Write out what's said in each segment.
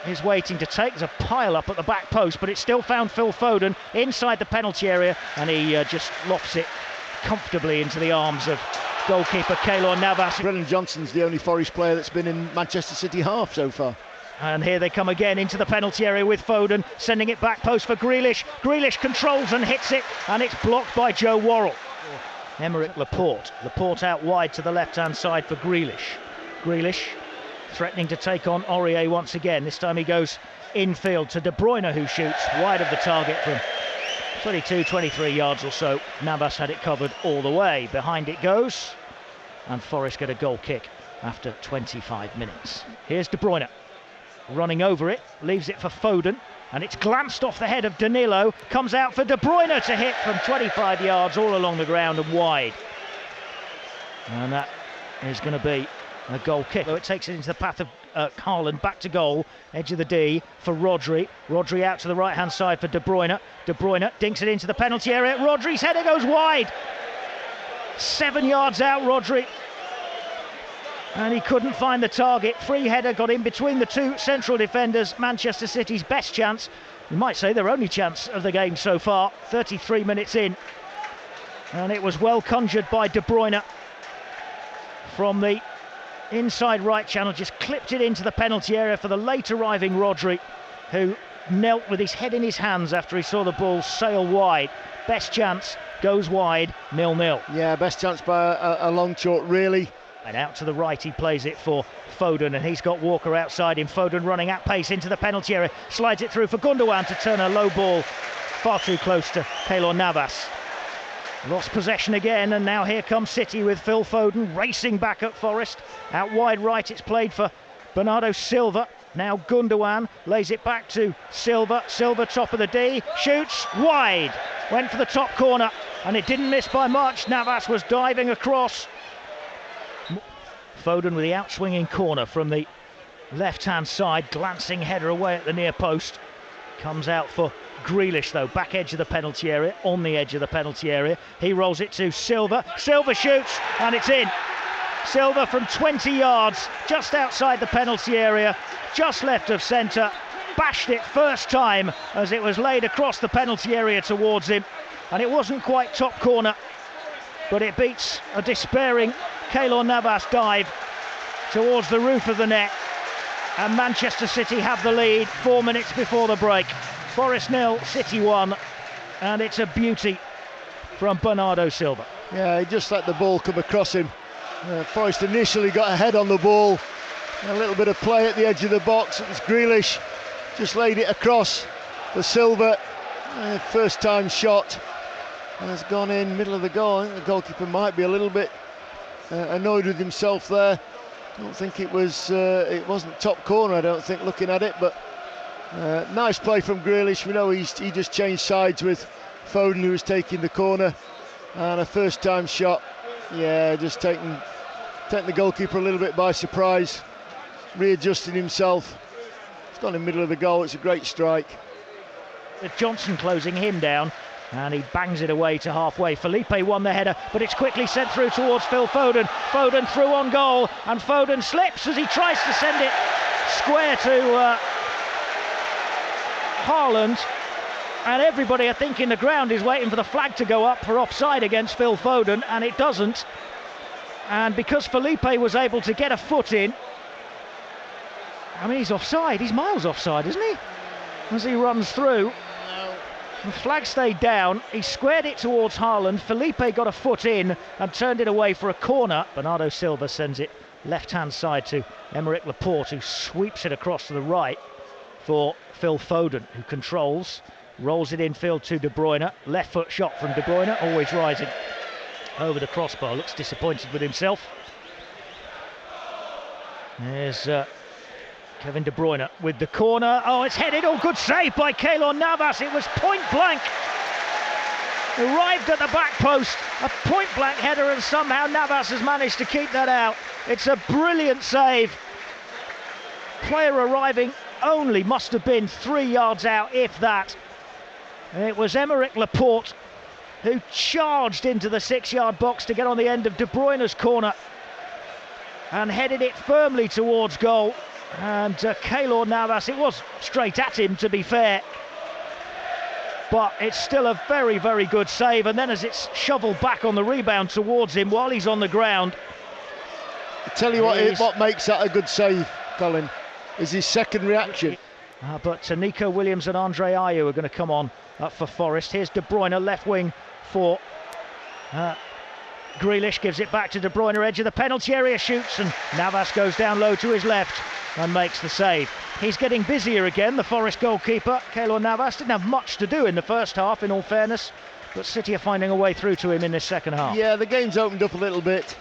is waiting to take. There's a pile-up at the back post, but it still found Phil Foden inside the penalty area, and he just lops it comfortably into the arms of goalkeeper Keylor Navas. Brennan Johnson's the only Forest player that's been in Manchester City half so far. And here they come again into the penalty area with Foden, sending it back post for Grealish. Grealish controls and hits it, and it's blocked by Joe Worrell. Aymeric Laporte. Laporte out wide to the left-hand side for Grealish. Grealish threatening to take on Aurier once again. This time he goes infield to De Bruyne, who shoots wide of the target from 22, 23 yards or so. Navas had it covered all the way. Behind it goes, and Forest get a goal kick after 25 minutes. Here's De Bruyne. Running over it, leaves it for Foden, and it's glanced off the head of Danilo, comes out for De Bruyne to hit from 25 yards all along the ground and wide. And that is going to be a goal kick. Though it takes it into the path of Haaland, back to goal, edge of the D for Rodri. Rodri out to the right-hand side for De Bruyne. De Bruyne dinks it into the penalty area. Rodri's header goes wide. 7 yards out, Rodri. And he couldn't find the target. Free header got in between the two central defenders. Manchester City's best chance, you might say their only chance of the game so far, 33 minutes in. And it was well conjured by De Bruyne from the inside right channel, just clipped it into the penalty area for the late arriving Rodri, who knelt with his head in his hands after he saw the ball sail wide. Best chance goes wide, 0-0. Yeah, best chance by a long chalk, really. And out to the right he plays it for Foden, and he's got Walker outside him. Foden running at pace into the penalty area, slides it through for Gundogan to turn a low ball far too close to Keylor Navas. Lost possession again, and now here comes City with Phil Foden racing back at Forest. Out wide right it's played for Bernardo Silva. Now Gundogan lays it back to Silva. Silva top of the D, shoots wide. Went for the top corner, and it didn't miss by much. Navas was diving across. Foden with the outswinging corner from the left-hand side, glancing header away at the near post. Comes out for Grealish though, back edge of the penalty area, on the edge of the penalty area. He rolls it to Silva. Silva shoots, and it's in. Silva from 20 yards, just outside the penalty area, just left of centre. Bashed it first time as it was laid across the penalty area towards him. And it wasn't quite top corner, but it beats a despairing Keylor Navas dive towards the roof of the net, and Manchester City have the lead 4 minutes before the break. Forest 0, City 1, and it's a beauty from Bernardo Silva. Yeah, he just let the ball come across him. Forest initially got ahead on the ball, a little bit of play at the edge of the box. It was Grealish, just laid it across for Silva. First time shot has gone in middle of the goal. I think the goalkeeper might be a little bit annoyed with himself there. I don't think it wasn't top corner, I don't think, looking at it, but nice play from Grealish. We know he just changed sides with Foden, who was taking the corner, and a first time shot. Yeah, just taking the goalkeeper a little bit by surprise, readjusting himself. It's gone in the middle of the goal. It's a great strike. With Johnson closing him down, and he bangs it away to halfway. Felipe won the header, but it's quickly sent through towards Phil Foden. Foden through on goal, and Foden slips as he tries to send it square to Haaland. And everybody, I think, in the ground is waiting for the flag to go up for offside against Phil Foden, and it doesn't. And because Felipe was able to get a foot in, I mean, he's offside. He's miles offside, isn't he? As he runs through. The flag stayed down. He squared it towards Haaland. Felipe got a foot in and turned it away for a corner. Bernardo Silva sends it left-hand side to Aymeric Laporte, who sweeps it across to the right for Phil Foden, who controls, rolls it infield to De Bruyne. Left foot shot from De Bruyne, always rising over the crossbar. Looks disappointed with himself. There's Kevin De Bruyne with the corner. Oh, it's headed. Oh, good save by Keylor Navas. It was point blank. Arrived at the back post. A point blank header, and somehow Navas has managed to keep that out. It's a brilliant save. Player arriving only must have been 3 yards out, if that. And it was Aymeric Laporte who charged into the 6-yard box to get on the end of De Bruyne's corner and headed it firmly towards goal. And Keylor Navas, it was straight at him to be fair, but it's still a very, very good save. And then as it's shoveled back on the rebound towards him while he's on the ground. I tell you what makes that a good save, Colin, is his second reaction. But Nico Williams and Andre Ayew are going to come on for Forest. Here's De Bruyne, left wing for Grealish, gives it back to De Bruyne, edge of the penalty area, shoots, and Navas goes down low to his left and makes the save. He's getting busier again, the Forest goalkeeper. Keylor Navas didn't have much to do in the first half, in all fairness, but City are finding a way through to him in this second half. Yeah, the game's opened up a little bit,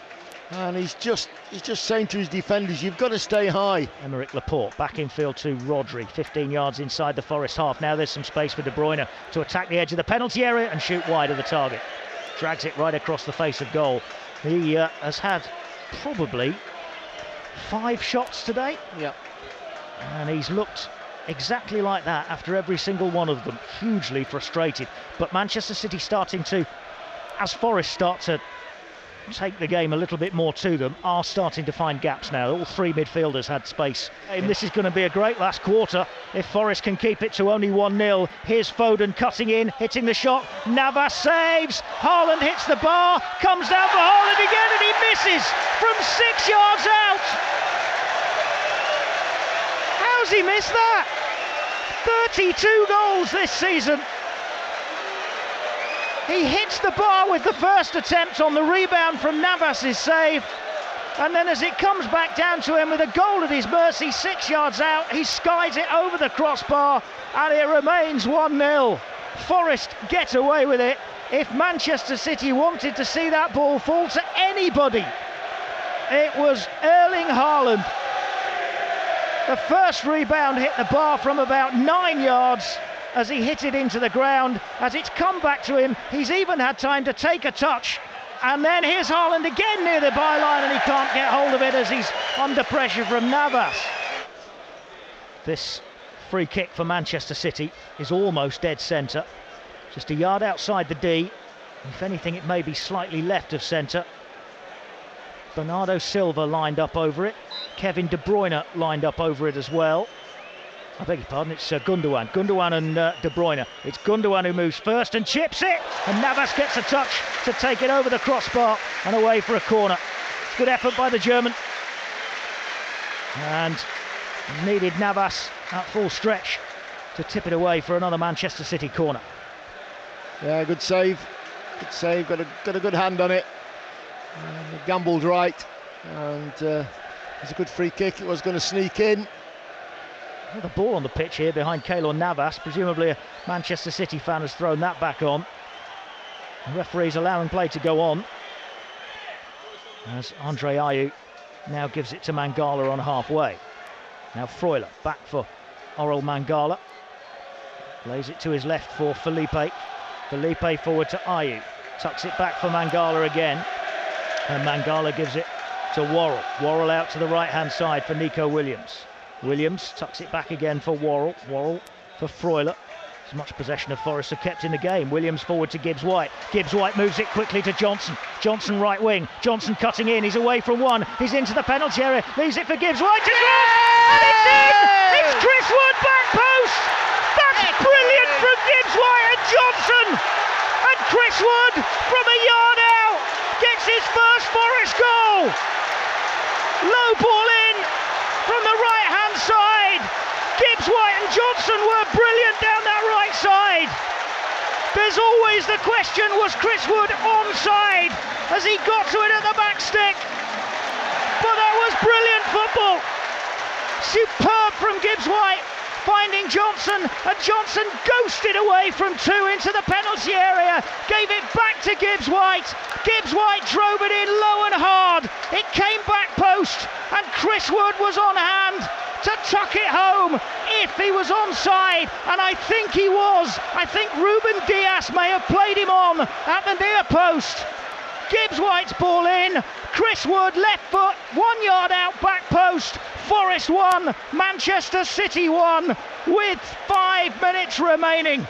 and he's just saying to his defenders, you've got to stay high. Aymeric Laporte back in field to Rodri, 15 yards inside the Forest half. Now there's some space for De Bruyne to attack the edge of the penalty area and shoot wide of the target. Drags it right across the face of goal. He has had probably 5 shots today. Yeah. And he's looked exactly like that after every single one of them. Hugely frustrated. But Manchester City starting to, as Forest start to take the game a little bit more to them, are starting to find gaps now. All 3 midfielders had space. And this is going to be a great last quarter if Forest can keep it to only 1-0. Here's Foden cutting in, hitting the shot. Navas saves. Haaland hits the bar, comes down for Haaland again, and he misses from 6 yards out. How's he missed that? 32 goals this season. He hits the bar with the first attempt on the rebound from Navas's save, and then as it comes back down to him with a goal at his mercy 6 yards out, he skies it over the crossbar and it remains 1-0. Forest get away with it. If Manchester City wanted to see that ball fall to anybody, it was Erling Haaland. The first rebound hit the bar from about 9 yards as he hit it into the ground. As it's come back to him, he's even had time to take a touch, and then here's Haaland again near the byline, and he can't get hold of it as he's under pressure from Navas. This free kick for Manchester City is almost dead centre, just a yard outside the D. If anything, it may be slightly left of centre. Bernardo Silva lined up over it, Kevin De Bruyne lined up over it as well. I beg your pardon, it's Gundogan and De Bruyne. It's Gundogan who moves first and chips it, and Navas gets a touch to take it over the crossbar and away for a corner. Good effort by the German, and needed Navas at full stretch to tip it away for another Manchester City corner. Yeah, good save, got a good hand on it. Gambled right, and it's a good free kick. It was going to sneak in. The ball on the pitch here behind Keylor Navas. Presumably a Manchester City fan has thrown that back on. The referee's allowing play to go on, as Andre Ayew now gives it to Mangala on halfway. Now Freuler back for Orel Mangala. Lays it to his left for Felipe. Felipe forward to Ayew. Tucks it back for Mangala again. And Mangala gives it to Worrell. Worrell out to the right-hand side for Nico Williams. Williams tucks it back again for Worrell. Worrell for Freuler. As much possession of Forest are kept in the game. Williams forward to Gibbs White. Gibbs White moves it quickly to Johnson. Johnson right wing. Johnson cutting in. He's away from one. He's into the penalty area. Leaves it for Gibbs White to cross. And it's in! It's Chris Wood back post. That's brilliant from Gibbs White and Johnson. And Chris Wood from a yard out gets his first Forest goal. Low ball in from the right hand side. Gibbs White and Johnson were brilliant down that right side. There's always the question, was Chris Wood onside as he got to it at the back stick? But that was brilliant football. Superb from Gibbs White, finding Johnson, and Johnson ghosted away from 2 into the penalty area, gave it back to Gibbs White. Gibbs White drove it in low and hard. It came back post, and Chris Wood was on hand to tuck it home if he was onside, and I think he was. I think Ruben Dias may have played him on at the near post. Gibbs White's ball in, Chris Wood left foot, 1 yard out back post. Forest 1, Manchester City 1 with 5 minutes remaining.